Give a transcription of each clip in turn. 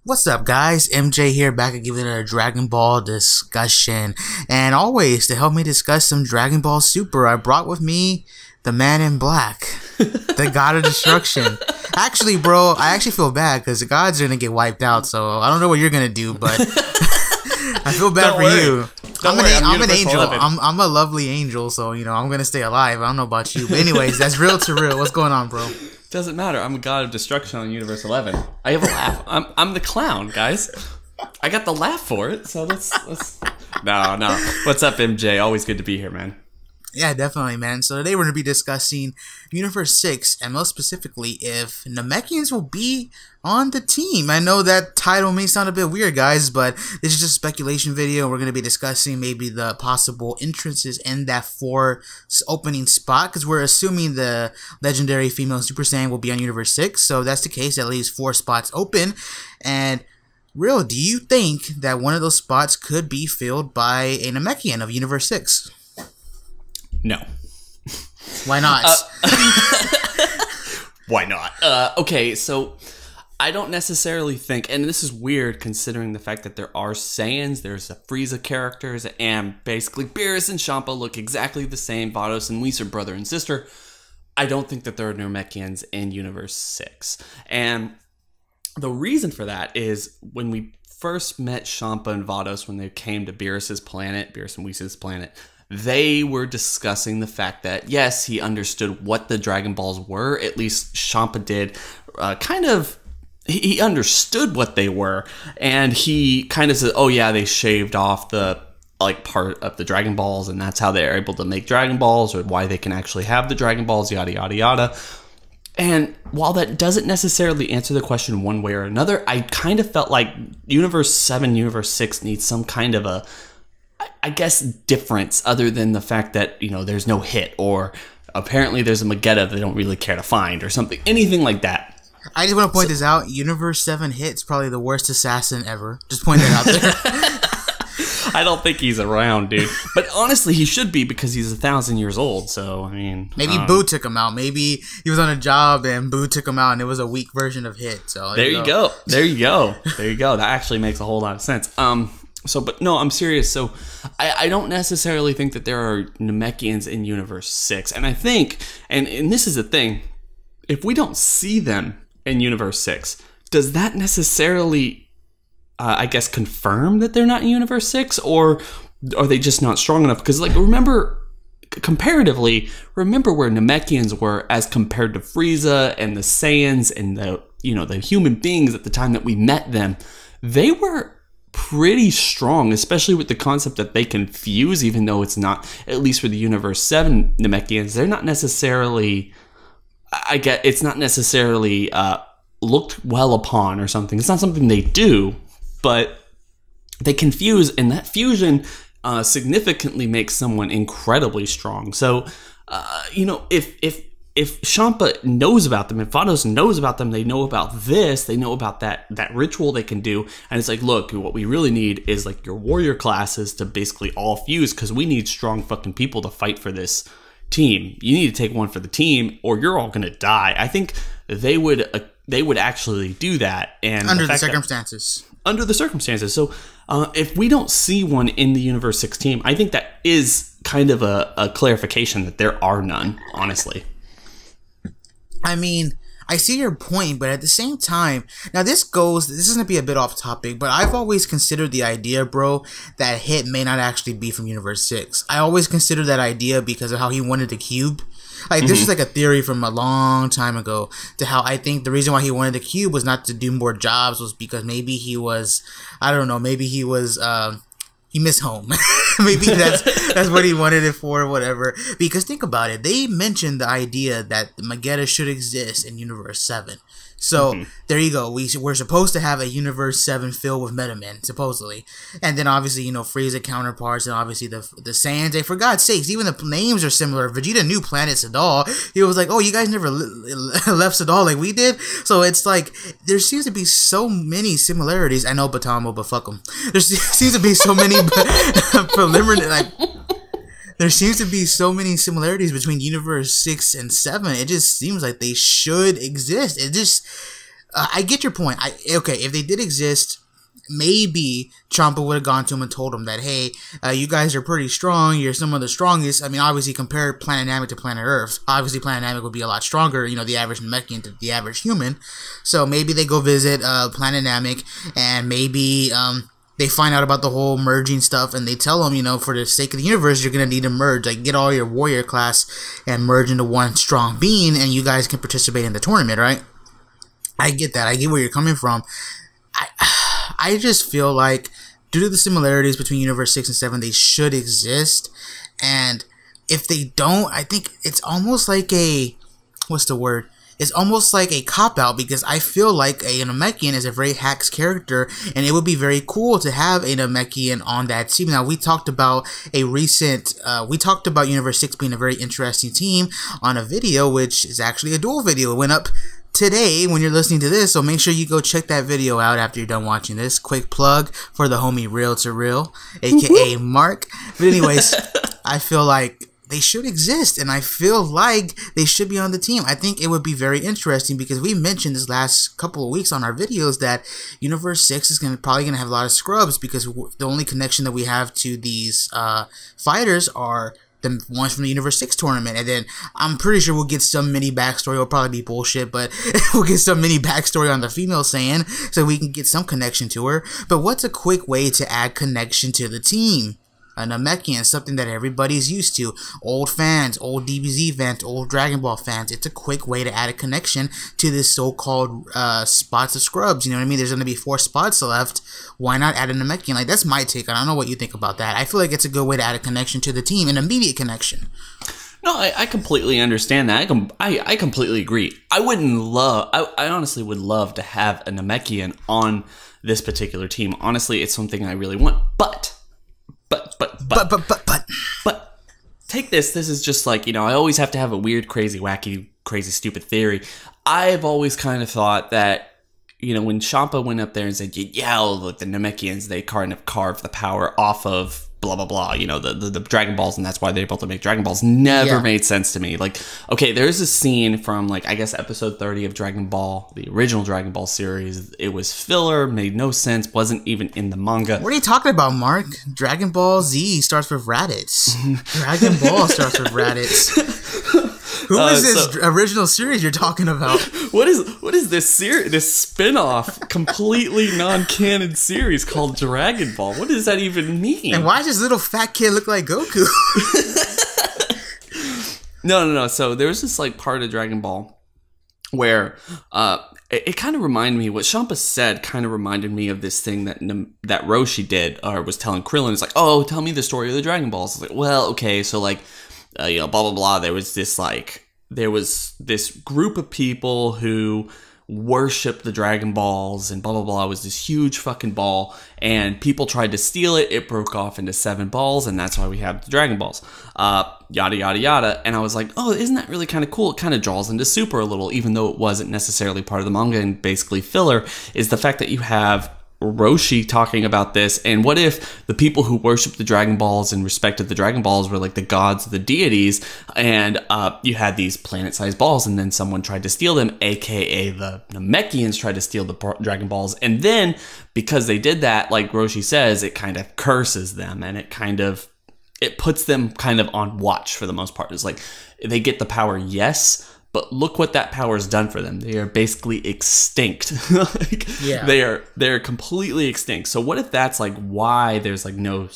What's up, guys? MJ here, back and giving it a Dragon Ball discussion. And always, to help me discuss some Dragon Ball Super, I brought with me the man in black, the god of destruction. Actually, bro, I actually feel bad because the gods are going to get wiped out, so I don't know what you're going to do, but I feel bad for you. I'm an angel. I'm a lovely angel, so, you know, I'm going to stay alive. I don't know about you. But anyways, that's real to real. What's going on, bro? Doesn't matter. I'm a god of destruction on Universe 11. I have a laugh. I'm the clown, guys. I got the laugh for it, so let's... No. What's up, MJ? Always good to be here, man. Yeah, definitely, man. So today we're going to be discussing Universe 6, and most specifically, if Namekians will be on the team. I know that title may sound a bit weird, guys, but this is just a speculation video. We're going to be discussing maybe the possible entrances in that 4 opening spot, because we're assuming the legendary female Super Saiyan will be on Universe 6. So if that's the case, at least 4 spots open. And real, do you think that one of those spots could be filled by a Namekian of Universe 6? No. Why not? Why not? Okay, so I don't necessarily think, and this is weird considering the fact that there are Saiyans, there's the Frieza characters, and basically Beerus and Champa look exactly the same. Vados and Whis are brother and sister. I don't think that there are Namekians in Universe 6. And the reason for that is when we first met Champa and Vados, when they came to Beerus's planet, Beerus and Whis' planet, they were discussing the fact that, yes, he understood what the Dragon Balls were. At least Champa did. He understood what they were. And he kind of said, oh, yeah, they shaved off the part of the Dragon Balls, and that's how they're able to make Dragon Balls, or why they can actually have the Dragon Balls, yada, yada, yada. And while that doesn't necessarily answer the question one way or another, I kind of felt like Universe 7, Universe 6 needs some kind of a, I guess, difference other than the fact that, you know, there's no hit, or apparently there's a Magetta they don't really care to find, or something, anything like that. I just want to point this out. Universe 7 Hit's probably the worst assassin ever. Just point that out there. I don't think he's around, dude. But honestly, he should be, because he's 1,000 years old, so, I mean... Maybe Boo took him out. Maybe he was on a job and Boo took him out and it was a weak version of Hit. So there you go. There you go. There you go. That actually makes a whole lot of sense. But no, I'm serious. So I don't necessarily think that there are Namekians in Universe 6. And I think, and this is the thing, if we don't see them in Universe 6, does that necessarily, I guess, confirm that they're not in Universe 6? Or are they just not strong enough? Because, like, comparatively, remember where Namekians were as compared to Frieza and the Saiyans and the human beings at the time that we met them. They were pretty strong, especially with the concept that they can fuse, even though it's not, at least for the Universe 7 Namekians, they're not necessarily, it's not necessarily looked well upon or something. It's not something they do, but they can fuse, and that fusion significantly makes someone incredibly strong. So, if Champa knows about them, if Vados knows about them, they know about this, they know about that ritual they can do, and it's like, look, what we really need is like your warrior classes to basically all fuse, because we need strong fucking people to fight for this team. You need to take one for the team, or you're all gonna die. I think they would actually do that, and under the circumstances. Under the circumstances. So if we don't see one in the Universe 6 team, I think that is kind of a clarification that there are none, honestly. I mean, I see your point, but at the same time, now this is going to be a bit off topic, but I've always considered the idea, bro, that Hit may not actually be from Universe 6. I always considered that idea because of how he wanted the cube. Like, this is like a theory from a long time ago, to how I think the reason why he wanted the cube was not to do more jobs, was because maybe he was, I don't know, maybe he was, he missed home. Maybe that's what he wanted it for, whatever. Because think about it. They mentioned the idea that Magetta should exist in Universe 7. So, there you go. We're supposed to have a Universe 7 filled with Metamen, supposedly. And then, obviously, you know, Frieza counterparts, and obviously the Saiyans. For God's sakes, even the names are similar. Vegeta knew Planet Sadal. He was like, oh, you guys never left Sadal like we did? So, it's like, there seems to be so many similarities. I know Batamo, but fuck him. There seems to be so many preliminary, like... There seems to be so many similarities between Universe 6 and 7. It just seems like they should exist. It just... I get your point. Okay, if they did exist, maybe Champa would have gone to him and told him that, hey, you guys are pretty strong. You're some of the strongest. I mean, obviously, compare Planet Namek to Planet Earth. Obviously, Planet Namek would be a lot stronger, you know, the average Namekian to the average human. So maybe they go visit Planet Namek, and maybe they find out about the whole merging stuff, and they tell them, you know, for the sake of the universe, you're going to need to merge. Like, get all your warrior class and merge into one strong being, and you guys can participate in the tournament, right? I get that. I get where you're coming from. I just feel like, due to the similarities between Universe 6 and 7, they should exist. And if they don't, I think it's almost like a... What's the word? It's almost like a cop-out, because I feel like a Namekian is a very hacks character, and it would be very cool to have a Namekian on that team. Now, we talked about a recent... we talked about Universe 6 being a very interesting team on a video, which is actually a dual video. It went up today when you're listening to this, so make sure you go check that video out after you're done watching this. Quick plug for the homie Real to Real, aka Mark. But anyways, I feel like they should exist, and I feel like they should be on the team. I think it would be very interesting, because we mentioned this last couple of weeks on our videos that Universe 6 is probably going to have a lot of scrubs, because the only connection that we have to these fighters are the ones from the Universe 6 tournament. And then I'm pretty sure we'll get some mini backstory. It'll probably be bullshit, but we'll get some mini backstory on the female Saiyan, so we can get some connection to her. But what's a quick way to add connection to the team? A Namekian, something that everybody's used to. Old fans, old DBZ fans, old Dragon Ball fans. It's a quick way to add a connection to this so-called spots of scrubs. You know what I mean? There's going to be 4 spots left. Why not add a Namekian? Like, that's my take. I don't know what you think about that. I feel like it's a good way to add a connection to the team, an immediate connection. No, I completely understand that. I completely agree. I honestly would love to have a Namekian on this particular team. Honestly, it's something I really want. But take this. This is just like, you know, I always have to have a weird, crazy, wacky, crazy, stupid theory. I've always kind of thought that, you know, when Champa went up there and said, yeah, look, the Namekians, they kind of carved the power off of blah, blah, blah, you know, the Dragon Balls, and that's why they're able to make Dragon Balls, never made sense to me. Like, okay, there's a scene from, like, I guess episode 30 of Dragon Ball, the original Dragon Ball series. It was filler, made no sense, wasn't even in the manga. What are you talking about, Mark? Dragon Ball Z starts with Raditz. Dragon Ball starts with Raditz. Who is this original series you're talking about? What is this series? This spin-off, completely non-canon series called Dragon Ball? What does that even mean? And why does this little fat kid look like Goku? No. So there was this like part of Dragon Ball where it kind of reminded me, what Champa said kind of reminded me of this thing that Roshi did, or was telling Krillin. It's like, oh, tell me the story of the Dragon Balls. It's like, well, okay, so like, you know, blah, blah, blah. There was this group of people who worshipped the Dragon Balls, and blah, blah, blah. It was this huge fucking ball, and people tried to steal it. It broke off into 7 balls, and that's why we have the Dragon Balls. Yada, yada, yada. And I was like, oh, isn't that really kind of cool? It kind of draws into Super a little, even though it wasn't necessarily part of the manga and basically filler, is the fact that you have Roshi talking about this. And what if the people who worship the Dragon Balls and respected the Dragon Balls were like the gods, the deities, and you had these planet-sized balls, and then someone tried to steal them, aka the Namekians tried to steal the Dragon Balls, and then because they did that, like Roshi says, it kind of curses them, and it puts them kind of on watch for the most part. It's like they get the power, yes, but look what that power's done for them. They are basically extinct. They're completely extinct. So what if that's like why there's like no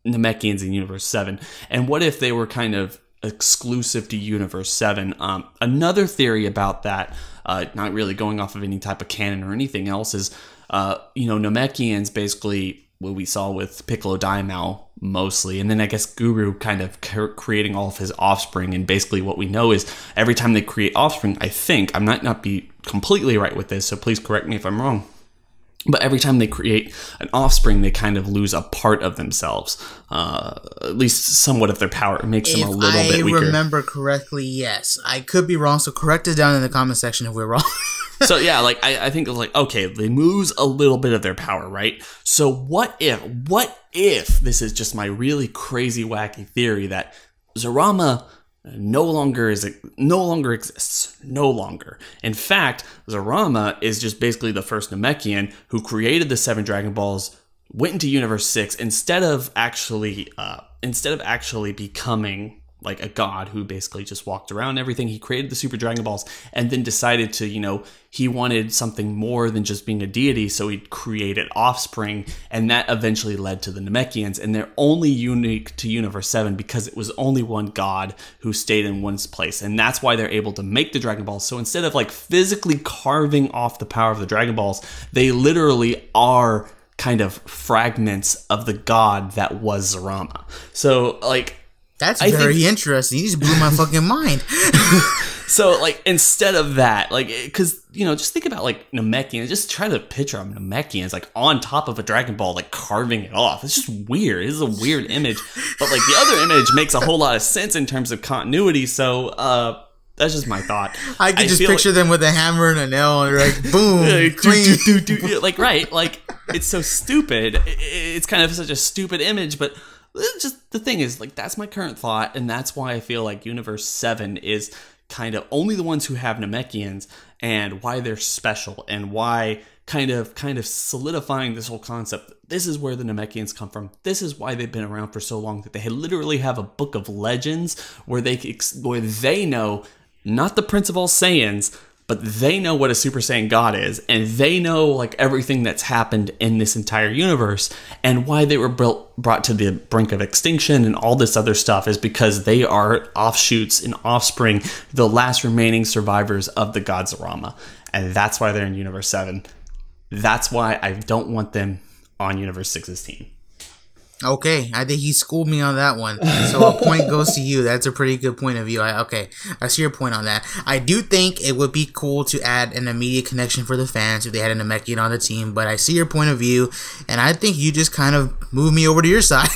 Namekians in Universe 7? And what if they were kind of exclusive to Universe 7? Another theory about that, not really going off of any type of canon or anything else, is Namekians basically what we saw with Piccolo Daimao mostly, and then I guess Guru kind of creating all of his offspring. And basically what we know is every time they create offspring, I think, I might not be completely right with this, so please correct me if I'm wrong, but every time they create an offspring, they kind of lose a part of themselves, at least somewhat of their power. It makes them a little bit weaker. If I remember correctly, yes. I could be wrong, so correct us down in the comment section if we're wrong. So yeah, like I think it was like, okay, they lose a little bit of their power, right? So what if this is just my really crazy wacky theory that Zarama no longer exists. No longer. In fact, Zarama is just basically the first Namekian who created the 7 Dragon Balls, went into Universe 6 instead of actually becoming like a god who basically just walked around everything. He created the Super Dragon Balls and then decided to, he wanted something more than just being a deity, so he created offspring, and that eventually led to the Namekians, and they're only unique to Universe 7 because it was only one god who stayed in one place, and that's why they're able to make the Dragon Balls. So instead of like physically carving off the power of the Dragon Balls, they literally are kind of fragments of the god that was Zarama. So like, that's very interesting. You just blew my fucking mind. So, like, instead of that, like, because, just think about, like, Namekians. Just try to picture Namekians, like, on top of a Dragon Ball, like, carving it off. It's just weird. It's a weird image. But, like, the other image makes a whole lot of sense in terms of continuity. So, that's just my thought. I can just picture them with a hammer and a nail, and they're like, boom, clean. Like, right. Like, it's so stupid. It's kind of such a stupid image, but just the thing is, like, that's my current thought, and that's why I feel like Universe 7 is kind of only the ones who have Namekians, and why they're special, and why kind of solidifying this whole concept. This is where the Namekians come from. This is why they've been around for so long, that they literally have a book of legends where they know, not the Prince of All Saiyans, but they know what a Super Saiyan God is, and they know like everything that's happened in this entire universe, and why they were brought to the brink of extinction and all this other stuff is because they are offshoots and offspring, the last remaining survivors of the god Zarama, and that's why they're in Universe 7. That's why I don't want them on Universe 6's team. Okay, I think he schooled me on that one. So a point goes to you. That's a pretty good point of view. I see your point on that. I do think it would be cool to add an immediate connection for the fans if they had a Namekian on the team, but I see your point of view, and I think you just kind of moved me over to your side.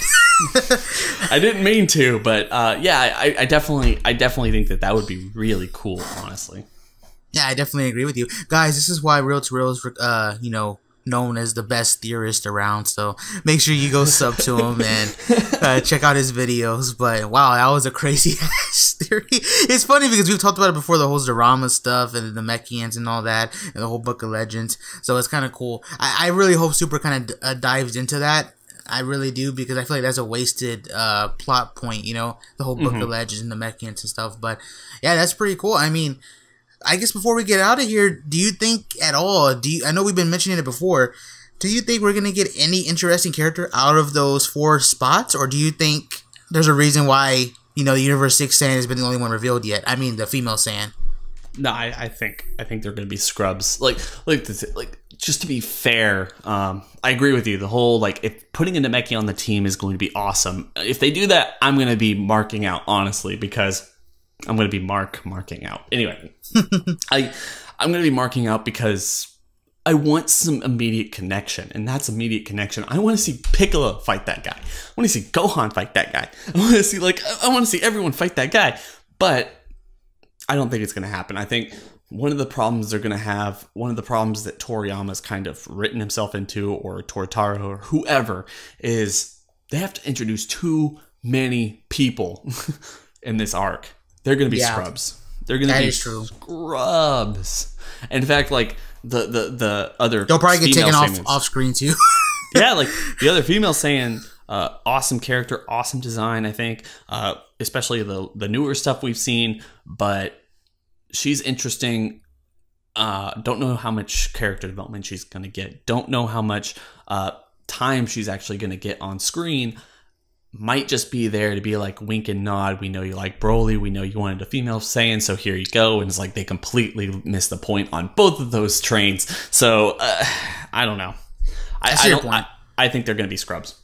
I didn't mean to, but yeah, I definitely think that would be really cool, honestly. Yeah, I definitely agree with you. Guys, this is why Real to Real is, known as the best theorist around, so make sure you go sub to him and check out his videos. But wow, that was a crazy ass theory. It's funny because we've talked about it before, the whole Zarama stuff and the Namekians and all that, and the whole book of legends, so it's kind of cool. I really hope Super kind of dives into that. I really do, because I feel like that's a wasted plot point, the whole book of legends and the Namekians and stuff. But yeah, that's pretty cool. I mean, I guess before we get out of here, do you think at all, I know we've been mentioning it before, do you think we're going to get any interesting character out of those 4 spots? Or do you think there's a reason why, the Universe 6 Saiyan has been the only one revealed yet? I mean, the female Saiyan. No, I think they're going to be scrubs. Like just to be fair, I agree with you. The whole, if putting a Namekian on the team is going to be awesome. If they do that, I'm going to be marking out, honestly, because I'm going to be marking out. Anyway, I'm going to be marking out because I want some immediate connection, and that's immediate connection. I want to see Piccolo fight that guy. I want to see Gohan fight that guy. I want to see everyone fight that guy. But I don't think it's going to happen. I think one of the problems they're going to have, one of the problems that Toriyama's kind of written himself into, or Tortaro, or whoever, is they have to introduce too many people in this arc. They're going to be scrubs. They're going to be scrubs. In fact, the other, they'll probably get taken off screen too. Yeah, the other female Saiyan, awesome character, awesome design, I think, especially the newer stuff we've seen, but she's interesting. Don't know how much character development she's going to get. Don't know how much time she's actually going to get on screen. Might just be there to be like wink and nod. We know you like Broly. We know you wanted a female Saiyan, so here you go. And it's like they completely missed the point on both of those trains. So I don't know. I think they're going to be scrubs.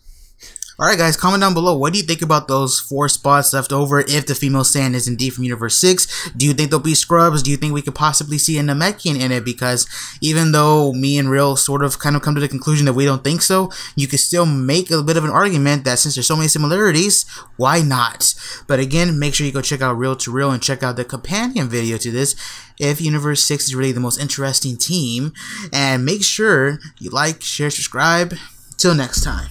Alright guys, comment down below. What do you think about those 4 spots left over if the female Saiyan is indeed from Universe 6? Do you think they'll be scrubs? Do you think we could possibly see a Namekian in it? Because even though me and Real sort of kind of come to the conclusion that we don't think so, you could still make a bit of an argument that since there's so many similarities, why not? But again, make sure you go check out Real to Real and check out the companion video to this if Universe 6 is really the most interesting team. And make sure you like, share, subscribe. Till next time.